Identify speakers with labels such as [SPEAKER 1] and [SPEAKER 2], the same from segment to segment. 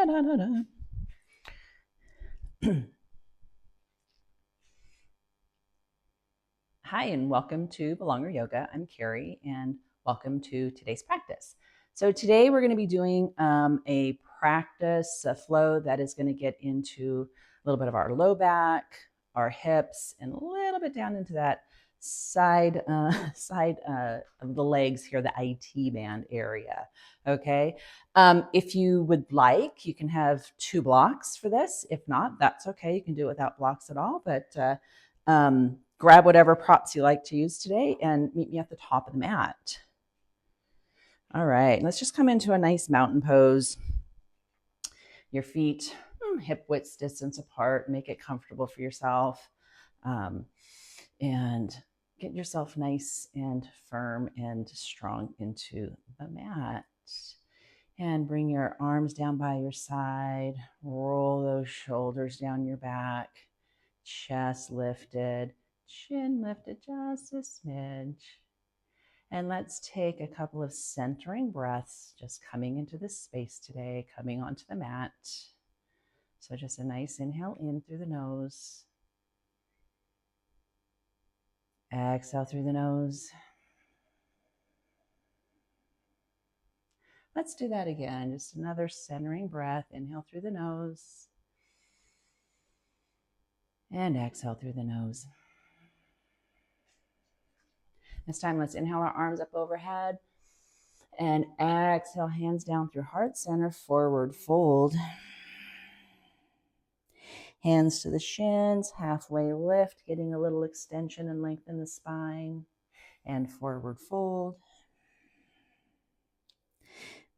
[SPEAKER 1] Hi, and welcome to Belonger Yoga. I'm Carrie, and welcome to today's practice. So today we're going to be doing a practice, a flow that is going to get into a little bit of our low back, our hips, and a little bit down into that side of the legs here, the IT band area. Okay. If you would like, you can have 2 blocks for this. If not, that's okay. You can do it without blocks at all, but grab whatever props you like to use today and meet me at the top of the mat. All right, let's just come into a nice mountain pose. Your feet hip width distance apart, make it comfortable for yourself. And get yourself nice and firm and strong into the mat. And bring your arms down by your side, roll those shoulders down your back, chest lifted, chin lifted just a smidge. And let's take a couple of centering breaths, just coming into this space today, coming onto the mat. So just a nice inhale in through the nose. Exhale through the nose. Let's do that again. Just another centering breath. Inhale through the nose. And exhale through the nose. This time, let's inhale our arms up overhead. And exhale, hands down through heart center, forward fold. Hands to the shins, halfway lift, getting a little extension and length in the spine. And forward fold.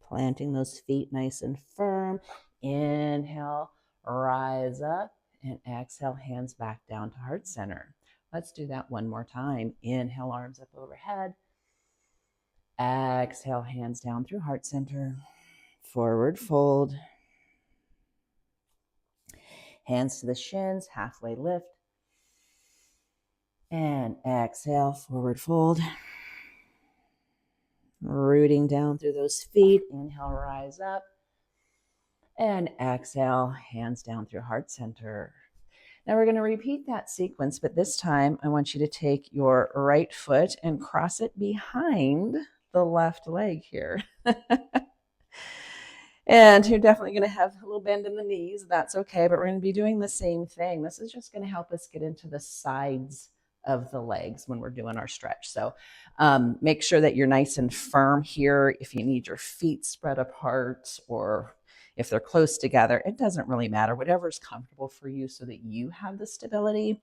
[SPEAKER 1] Planting those feet nice and firm. Inhale, rise up. And exhale, hands back down to heart center. Let's do that one more time. Inhale, arms up overhead. Exhale, hands down through heart center. Forward fold. Hands to the shins, halfway lift. And exhale, forward fold. Rooting down through those feet. Inhale, rise up. And exhale, hands down through heart center. Now we're going to repeat that sequence, but this time I want you to take your right foot and cross it behind the left leg here. And you're definitely going to have a little bend in the knees. That's okay, but we're going to be doing the same thing. This is just going to help us get into the sides of the legs when we're doing our stretch. So make sure that you're nice and firm here. If you need your feet spread apart or if they're close together, it doesn't really matter. Whatever's comfortable for you so that you have the stability.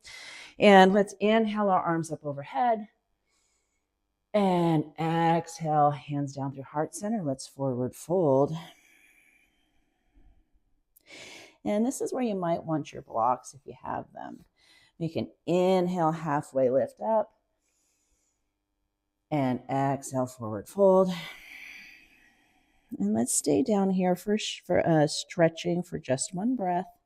[SPEAKER 1] And let's inhale our arms up overhead. And exhale, hands down through heart center. Let's forward fold. And this is where you might want your blocks if you have them. You can inhale, halfway lift up. And exhale, forward fold. And let's stay down here for stretching for just one breath.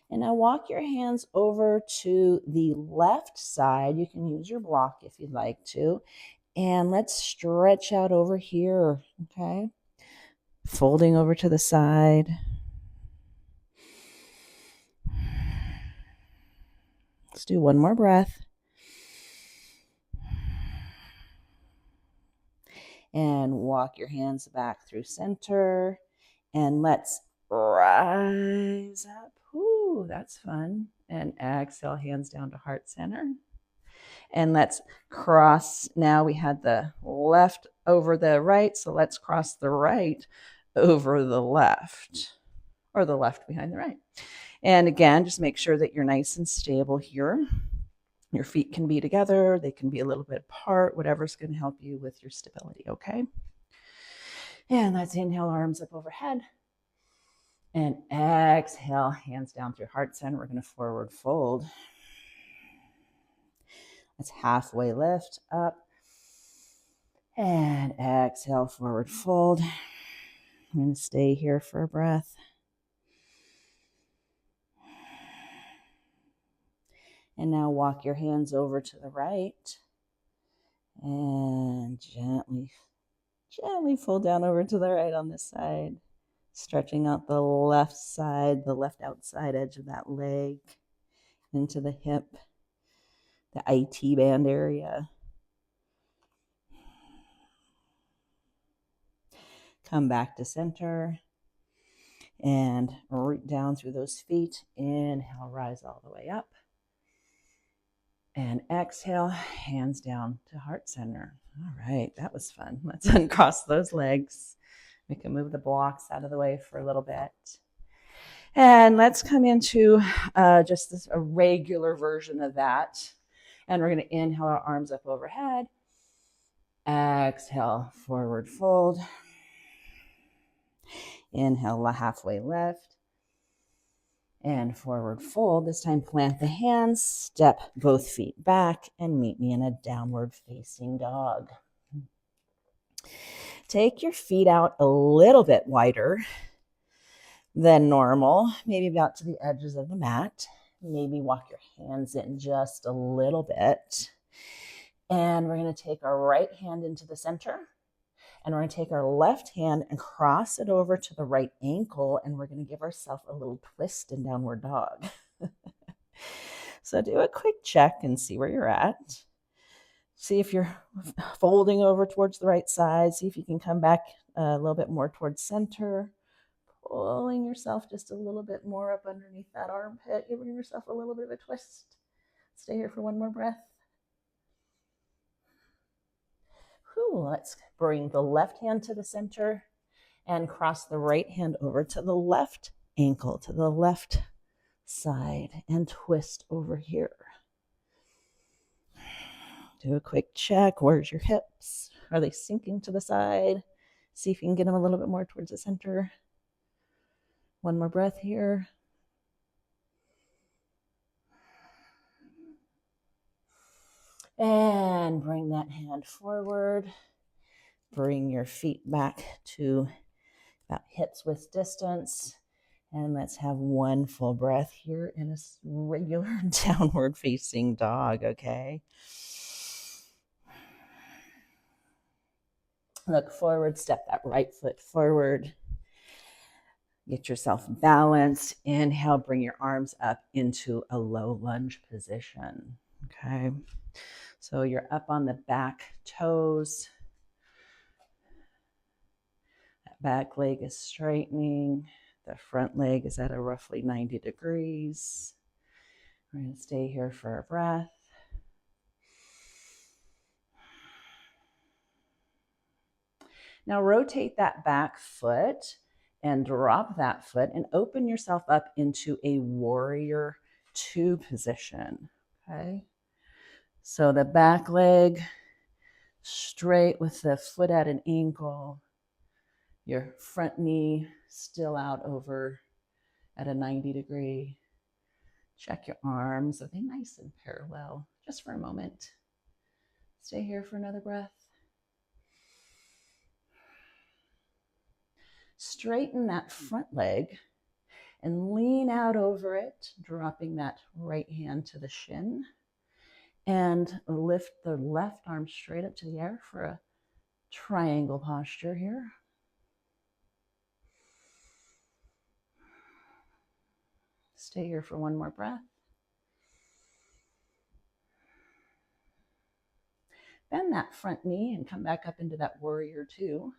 [SPEAKER 1] And now walk your hands over to the left side. You can use your block if you'd like to. And let's stretch out over here, okay? Folding over to the side. Let's do one more breath. And walk your hands back through center. And let's rise up. Ooh, that's fun. And exhale, hands down to heart center. And let's cross. Now we had the left over the right, so let's cross the right over the left, or the left behind the right. And again, just make sure that you're nice and stable here. Your feet can be together. They can be a little bit apart, whatever's going to help you with your stability, okay? And let's inhale, arms up overhead. And exhale, hands down through heart center. We're going to forward fold. Let's halfway lift up. And exhale, forward fold. I'm going to stay here for a breath. And now walk your hands over to the right. And gently Gently fold down over to the right on this side, stretching out the left side, the left outside edge of that leg into the hip, the IT band area. Come back to center and root down through those feet. Inhale, rise all the way up. And exhale, hands down to heart center. All right, that was fun. Let's uncross those legs. We can move the blocks out of the way for a little bit. And let's come into just a regular version of that. And we're going to inhale our arms up overhead. Exhale, forward fold. Inhale, halfway lift. And forward fold. This time plant the hands, step both feet back, and meet me in a downward facing dog. Take your feet out a little bit wider than normal, maybe about to the edges of the mat. Maybe walk your hands in just a little bit. And we're going to take our right hand into the center. And we're going to take our left hand and cross it over to the right ankle. And we're going to give ourselves a little twist in downward dog. So do a quick check and see where you're at. See if you're folding over towards the right side. See if you can come back a little bit more towards center. Pulling yourself just a little bit more up underneath that armpit. Giving yourself a little bit of a twist. Stay here for one more breath. Let's bring the left hand to the center and cross the right hand over to the left ankle, to the left side, and twist over here. Do a quick check. Where's your hips? Are they sinking to the side? See if you can get them a little bit more towards the center. One more breath here. And bring that hand forward. Bring your feet back to about hips width distance. And let's have one full breath here in a regular downward facing dog, okay? Look forward, step that right foot forward. Get yourself balanced. Inhale, bring your arms up into a low lunge position, okay? So you're up on the back toes. That back leg is straightening. The front leg is at a roughly 90 degrees. We're going to stay here for a breath. Now rotate that back foot and drop that foot and open yourself up into a warrior two position, okay? So the back leg straight with the foot at an ankle, your front knee still out over at a 90 degree. Check your arms. Are they nice and parallel? Just for a moment. Stay here for another breath. Straighten that front leg and lean out over it, dropping that right hand to the shin. And lift the left arm straight up to the air for a triangle posture here. Stay here for one more breath. Bend that front knee and come back up into that warrior two.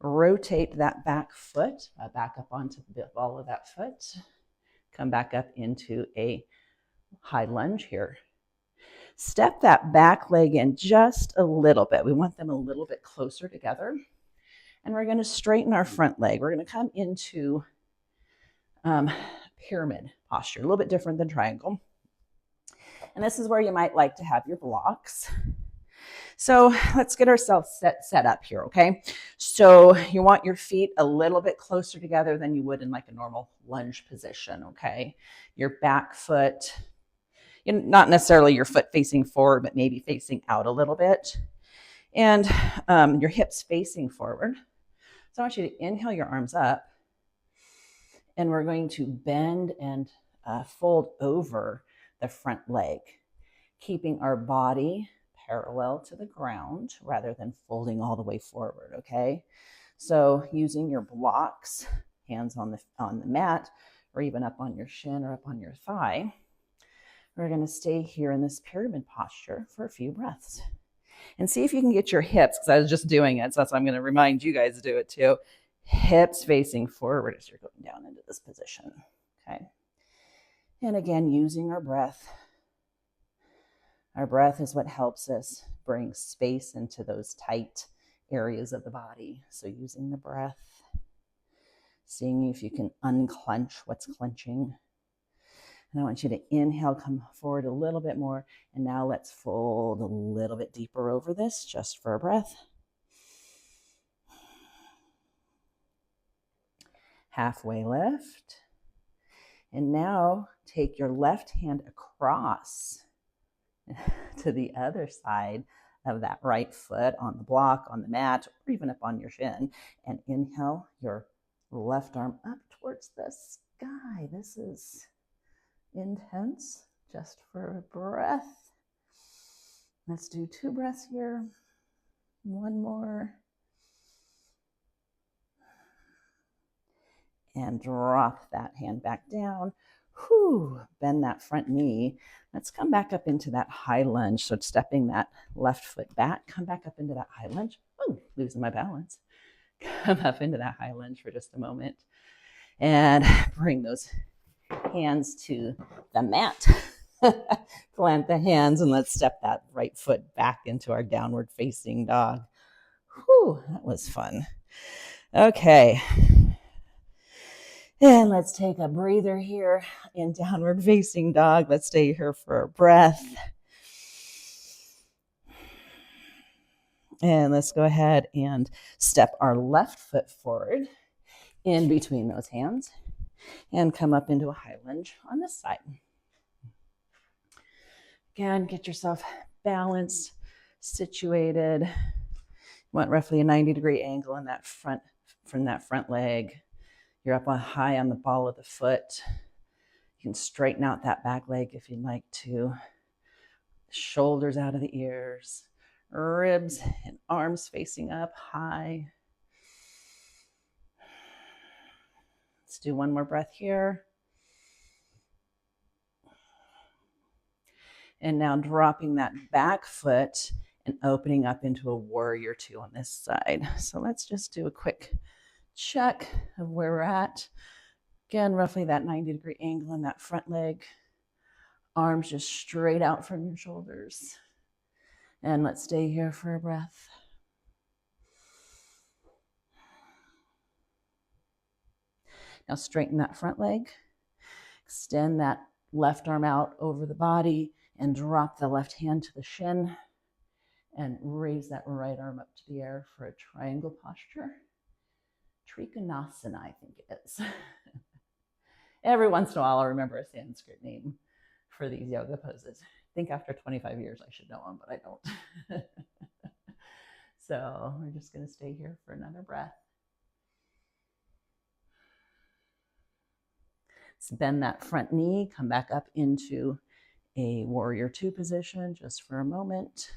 [SPEAKER 1] Rotate that back foot, back up onto the ball of that foot. Come back up into a high lunge here. Step that back leg in just a little bit. We want them a little bit closer together. And we're going to straighten our front leg. We're going to come into pyramid posture, a little bit different than triangle. And this is where you might like to have your blocks. So let's get ourselves set up here, okay? So you want your feet a little bit closer together than you would in like a normal lunge position, okay? Your back foot, not necessarily your foot facing forward, but maybe facing out a little bit. And your hips facing forward. So I want you to inhale your arms up. And we're going to bend and fold over the front leg, keeping our body parallel to the ground rather than folding all the way forward, okay? So using your blocks, hands on the mat, or even up on your shin or up on your thigh, we're going to stay here in this pyramid posture for a few breaths. And see if you can get your hips, because I was just doing it, so that's why I'm going to remind you guys to do it too. Hips facing forward as you're going down into this position, okay? And again, using our breath. Our breath is what helps us bring space into those tight areas of the body. So using the breath, seeing if you can unclench what's clenching. And I want you to inhale, come forward a little bit more. And now let's fold a little bit deeper over this just for a breath. Halfway lift. And now take your left hand across to the other side of that right foot on the block, on the mat, or even up on your shin. And inhale your left arm up towards the sky. This is intense. Just for a breath. Let's do 2 breaths here. 1 more. And drop that hand back down. Whew, bend that front knee. Let's come back up into that high lunge. So stepping that left foot back, come back up into that high lunge. Oh, losing my balance. Come up into that high lunge for just a moment. And bring those hands to the mat. Plant the hands and let's step that right foot back into our downward facing dog. Whew, that was fun. Okay. And let's take a breather here in downward facing dog. Let's stay here for a breath. And let's go ahead and step our left foot forward in between those hands and come up into a high lunge on this side. Again, get yourself balanced, situated. You want roughly a 90-degree angle in that front, from that front leg. You're up on high on the ball of the foot. You can straighten out that back leg if you'd like to. Shoulders out of the ears, ribs and arms facing up high. Let's do 1 more breath here. And now dropping that back foot and opening up into a warrior 2 on this side. So let's just do a quick check of where we're at. Again, roughly that 90-degree angle in that front leg. Arms just straight out from your shoulders. And let's stay here for a breath. Now straighten that front leg. Extend that left arm out over the body and drop the left hand to the shin and raise that right arm up to the air for a triangle posture. Trikonasana, I think it is. Every once in a while, I'll remember a Sanskrit name for these yoga poses. I think after 25 years, I should know them, but I don't. So we're just going to stay here for another breath. Let's bend that front knee, come back up into a warrior 2 position just for a moment.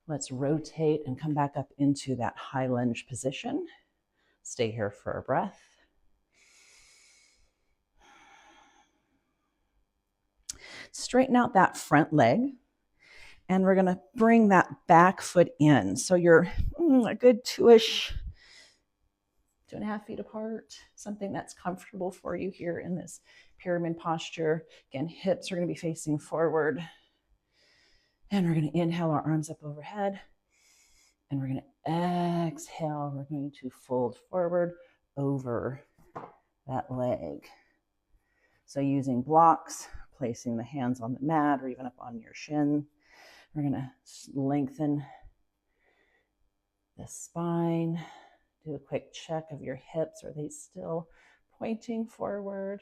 [SPEAKER 1] Let's rotate and come back up into that high lunge position. Stay here for a breath. Straighten out that front leg. And we're going to bring that back foot in. So you're a good 2-ish, 2.5 feet apart, something that's comfortable for you here in this pyramid posture. Again, hips are going to be facing forward. And we're going to inhale our arms up overhead. And we're going to exhale. We're going to fold forward over that leg. So using blocks, placing the hands on the mat or even up on your shin. We're going to lengthen the spine. Do a quick check of your hips. Are they still pointing forward?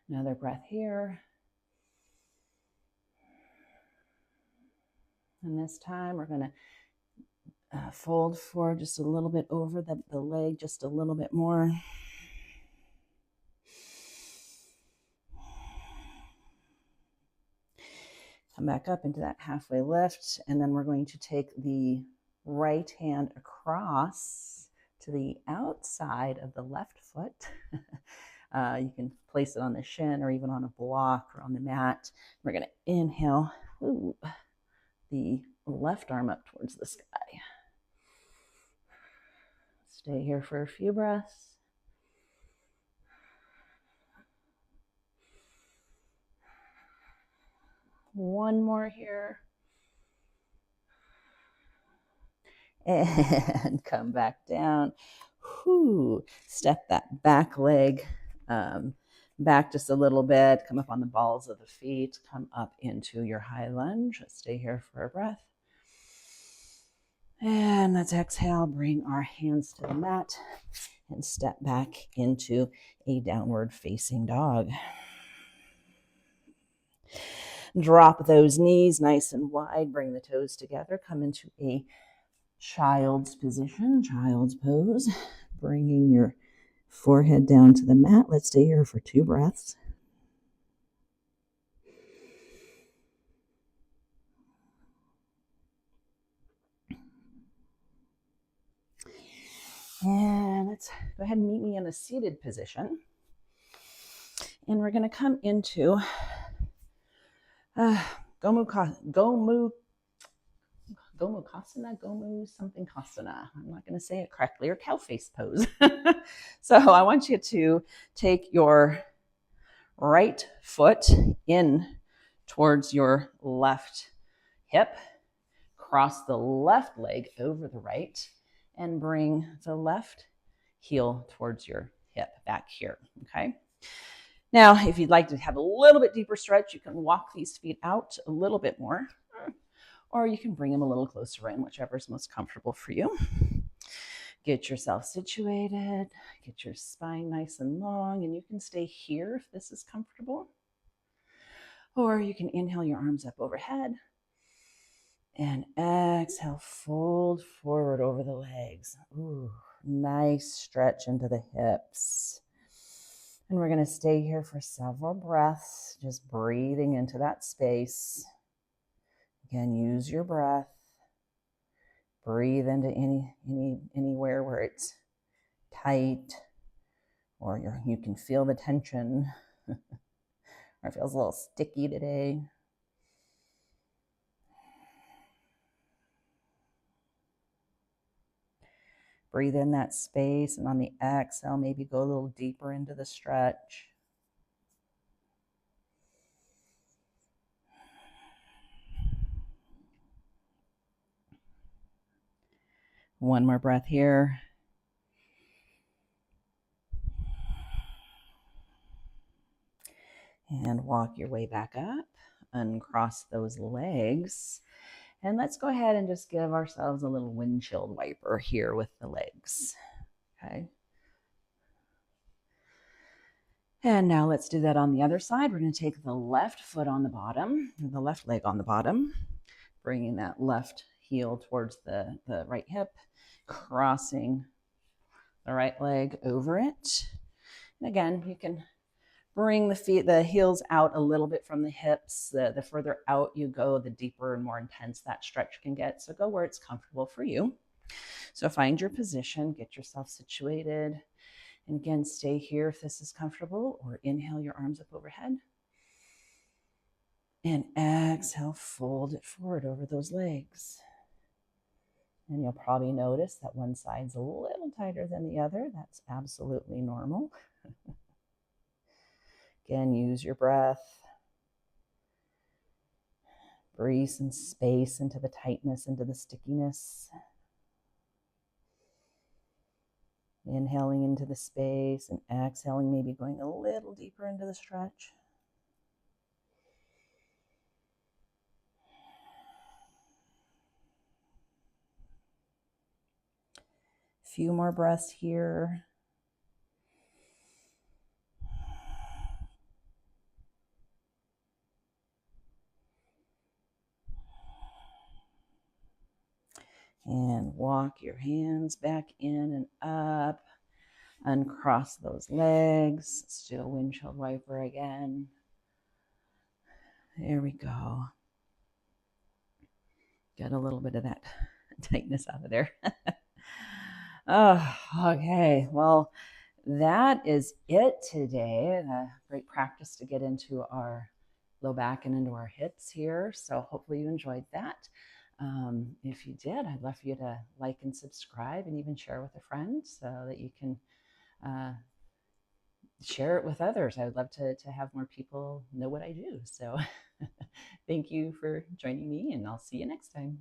[SPEAKER 1] Another breath here. And this time we're going to fold forward just a little bit over the leg, just a little bit more. Come back up into that halfway lift, and then we're going to take the right hand across to the outside of the left foot. You can place it on the shin or even on a block or on the mat. We're going to inhale the left arm up towards the sky. Stay here for a few breaths. One more here. And come back down. Step that back leg back just a little bit. Come up on the balls of the feet. Come up into your high lunge. Stay here for a breath. And let's exhale. Bring our hands to the mat and step back into a downward facing dog. Drop those knees nice and wide. Bring the toes together. Come into a child's position, child's pose. Bringing your forehead down to the mat. Let's stay here for 2 breaths. And let's go ahead and meet me in a seated position. And we're going to come into Gomu something Kasana. I'm not going to say it correctly, or cow face pose. So I want you to take your right foot in towards your left hip, cross the left leg over the right, and bring the left heel towards your hip back here, okay? Now, if you'd like to have a little bit deeper stretch, you can walk these feet out a little bit more, or you can bring them a little closer in, whichever is most comfortable for you. Get yourself situated, get your spine nice and long, and you can stay here if this is comfortable. Or you can inhale your arms up overhead, and exhale, fold forward over the legs. Ooh, nice stretch into the hips. And we're going to stay here for several breaths, just breathing into that space. Again, use your breath. Breathe into anywhere where it's tight, or you can feel the tension, or it feels a little sticky today. Breathe in that space, and on the exhale, maybe go a little deeper into the stretch. One more breath here. And walk your way back up. Uncross those legs. And let's go ahead and just give ourselves a little windshield wiper here with the legs. Okay. And now let's do that on the other side. We're going to take the left foot on the bottom, the left leg on the bottom, bringing that left heel towards the right hip, crossing the right leg over it. And again, you can bring the heels out a little bit from the hips. The further out you go, the deeper and more intense that stretch can get. So go where it's comfortable for you. So find your position, get yourself situated. And again, stay here if this is comfortable, or inhale your arms up overhead. And exhale, fold it forward over those legs. And you'll probably notice that one side's a little tighter than the other. That's absolutely normal. Again, use your breath. Breathe some space into the tightness, into the stickiness. Inhaling into the space and exhaling, maybe going a little deeper into the stretch. Few more breaths here. And walk your hands back in and up. Uncross those legs. Let's do a windshield wiper again. There we go. Get a little bit of that tightness out of there. Oh, okay. Well, that is it today. Great practice to get into our low back and into our hips here. So hopefully you enjoyed that. If you did, I'd love for you to like and subscribe and even share with a friend so that you can uh, share it with others. I would love to have more people know what I do. So thank you for joining me, and I'll see you next time.